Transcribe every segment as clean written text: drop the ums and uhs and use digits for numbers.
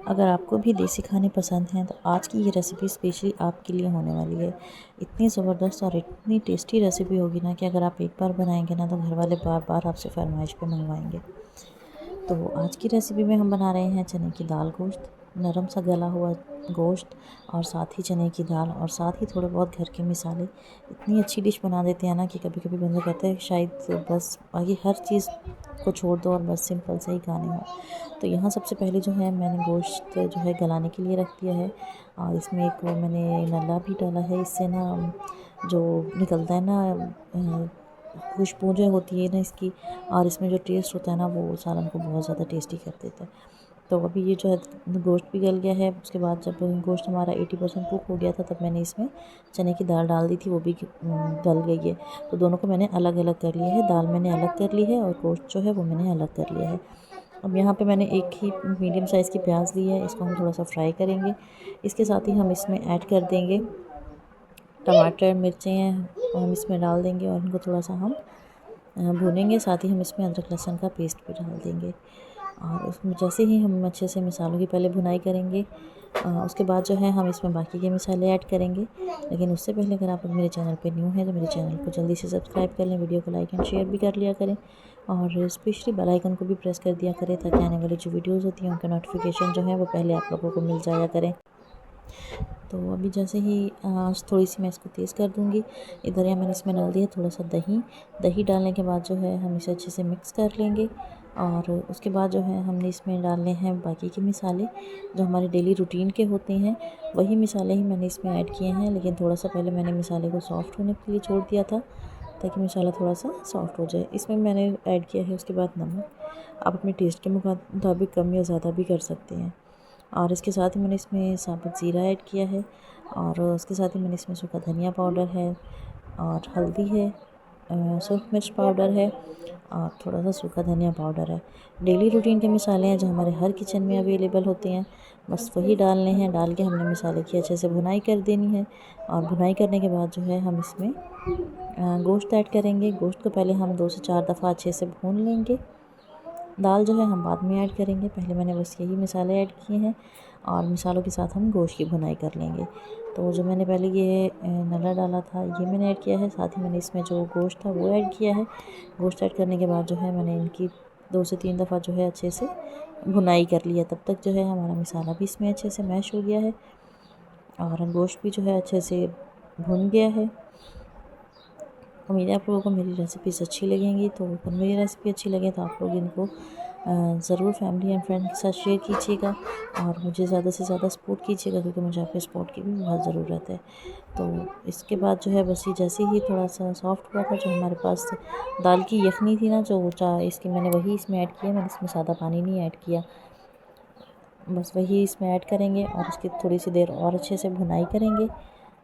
अगर आपको भी देसी खाने पसंद हैं तो आज की ये रेसिपी स्पेशली आपके लिए होने वाली है। इतनी ज़बरदस्त और इतनी टेस्टी रेसिपी होगी ना कि अगर आप एक बार बनाएंगे ना तो घर वाले बार बार आपसे फरमाइश पे मंगवाएंगे। तो आज की रेसिपी में हम बना रहे हैं चने की दाल गोश्त, नरम सा गला हुआ गोश्त और साथ ही चने की दाल और साथ ही थोड़े बहुत घर के मिसाले इतनी अच्छी डिश बना देते हैं ना कि कभी कभी बंदा कहता है शायद बस बाकी हर चीज़ को छोड़ दो और बस सिंपल से ही खाने हो। तो यहाँ सबसे पहले जो है मैंने गोश्त जो है गलाने के लिए रख दिया है और इसमें एक वो मैंने नल्ला भी डाला है। इससे ना जो निकलता है ना खुशबू जो होती है ना इसकी और इसमें जो टेस्ट होता है ना वो सालन को बहुत ज़्यादा टेस्टी कर देता है। तो अभी ये जो है गोश्त भी गल गया है। उसके बाद जब गोश्त हमारा 80% कुक हो गया था तब मैंने इसमें चने की दाल डाल दी थी, वो भी गल गई है। तो दोनों को मैंने अलग अलग कर लिया है, दाल मैंने अलग कर ली है और गोश्त जो है वो मैंने अलग कर लिया है। अब यहाँ पे मैंने एक ही मीडियम साइज़ की प्याज ली है, इसको हम थोड़ा सा फ्राई करेंगे। इसके साथ ही हम इसमें ऐड कर देंगे टमाटर मिर्चें हैं और हम इसमें डाल देंगे और इनको थोड़ा सा हम भूनेंगे। साथ ही हम इसमें अदरक लहसुन का पेस्ट भी डाल देंगे और उसमें जैसे ही हम अच्छे से मसालों की पहले भुनाई करेंगे उसके बाद जो है हम इसमें बाकी के मसाले ऐड करेंगे। लेकिन उससे पहले अगर आप मेरे चैनल पे न्यू हैं तो मेरे चैनल को जल्दी से सब्सक्राइब कर लें, वीडियो को लाइक एंड शेयर भी कर लिया करें और स्पेशली बेल आइकन को भी प्रेस कर दिया करें ताकि आने वाली जो वीडियोज़ होती हैं उनका नोटिफिकेशन जो है वो पहले आप लोगों को मिल जाया करें। तो अभी जैसे ही आँच थोड़ी सी मैं इसको तेज़ कर दूँगी। इधर यहाँ मैंने इसमें डाल दिया थोड़ा सा दही। दही डालने के बाद जो है हम इसे अच्छे से मिक्स कर लेंगे और उसके बाद जो है हमने इसमें डालने हैं बाकी के मसाले जो हमारे डेली रूटीन के होते हैं। वही मसाले ही मैंने इसमें ऐड किए हैं, लेकिन थोड़ा सा पहले मैंने मसाले को सॉफ्ट होने के लिए छोड़ दिया था ताकि मसाला थोड़ा सा सॉफ्ट हो जाए। इसमें मैंने ऐड किया है उसके बाद नमक। आप अपने टेस्ट के मुताबिक कम या ज़्यादा भी कर सकते हैं। और इसके साथ ही मैंने इसमें साबुत ज़ीरा ऐड किया है और उसके साथ ही मैंने इसमें सूखा धनिया पाउडर है और हल्दी है, सूख मिर्च पाउडर है और थोड़ा सा सूखा धनिया पाउडर है। डेली रूटीन के मसाले हैं जो हमारे हर किचन में अवेलेबल होते हैं, बस वही डालने हैं। डाल के हमने मसाले की अच्छे से भुनाई कर देनी है और भुनाई करने के बाद जो है हम इसमें गोश्त ऐड करेंगे। गोश्त को पहले हम 2 से 4 दफ़ा अच्छे से भून लेंगे। दाल जो है हम बाद में ऐड करेंगे, पहले मैंने बस यही मसाले ऐड किए हैं और मसालों के साथ हम गोश्त की भुनाई कर लेंगे। तो जो मैंने पहले ये नला डाला था ये मैंने ऐड किया है, साथ ही मैंने इसमें जो गोश्त था वो ऐड किया है। गोश्त ऐड करने के बाद जो है मैंने इनकी 2 से 3 दफ़ा जो है अच्छे से भुनाई कर लिया। तब तक जो है हमारा मसाला भी इसमें अच्छे से मैश हो गया है और गोश्त भी जो है अच्छे से भुन गया है। उम्मीद है आप लोगों को मेरी रेसिपीज़ अच्छी लगेंगी। तो अगर मेरी रेसिपी अच्छी लगे तो आप लोग इनको ज़रूर फैमिली एंड फ्रेंड के साथ शेयर कीजिएगा और मुझे ज़्यादा से ज़्यादा सपोर्ट कीजिएगा क्योंकि मुझे आपके सपोर्ट की भी बहुत ज़रूरत है। तो इसके बाद जो है बस ये जैसे ही थोड़ा सा सॉफ्ट हुआ था जो हमारे पास दाल की यखनी थी ना जो इसकी मैंने वही इसमें ऐड किया। मैंने इसमें सादा पानी नहीं ऐड किया, बस वही इसमें ऐड करेंगे और उसकी थोड़ी सी देर और अच्छे से भुनाई करेंगे।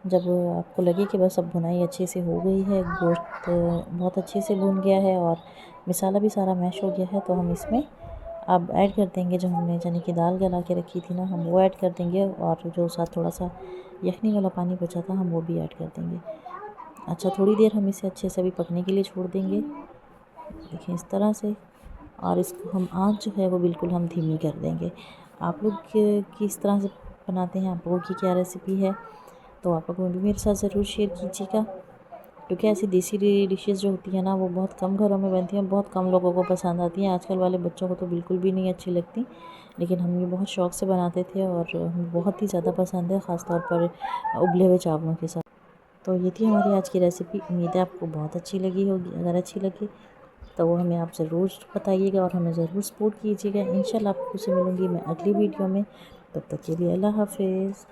जब आपको लगे कि बस अब भुनाई अच्छे से हो गई है, गोश्त बहुत अच्छे से भुन गया है और मसाला भी सारा मैश हो गया है, तो हम इसमें अब ऐड कर देंगे जो हमने चने की दाल गला के रखी थी ना, हम वो ऐड कर देंगे और जो साथ थोड़ा सा यखनी वाला पानी बचा था हम वो भी ऐड कर देंगे। अच्छा, थोड़ी देर हम इसे अच्छे से अभी पकने के लिए छोड़ देंगे, देखिए इस तरह से। और इसको हम आँच जो है वो बिल्कुल हम धीमी कर देंगे। आप लोग किस तरह से बनाते हैं, आप लोगों की क्या रेसिपी है, तो आप लोग भी मेरे साथ ज़रूर शेयर कीजिएगा क्योंकि ऐसी देसी डिशेज़ जो होती है ना वो बहुत कम घरों में बनती हैं, बहुत कम लोगों को पसंद आती हैं। आजकल वाले बच्चों को तो बिल्कुल भी नहीं अच्छी लगती, लेकिन हम ये बहुत शौक़ से बनाते थे और हमें बहुत ही ज़्यादा पसंद है, ख़ास तौर पर उबले हुए चावलों के साथ। तो ये थी हमारी आज की रेसिपी। उम्मीद है आपको बहुत अच्छी लगी होगी। अगर अच्छी लगी तो वो हमें आप ज़रूर बताइएगा और हमें ज़रूर सपोर्ट कीजिएगा। इंशाल्लाह आपको से मिलूँगी मैं अगली वीडियो में। तब तक के लिए अल्लाह हाफ़िज़।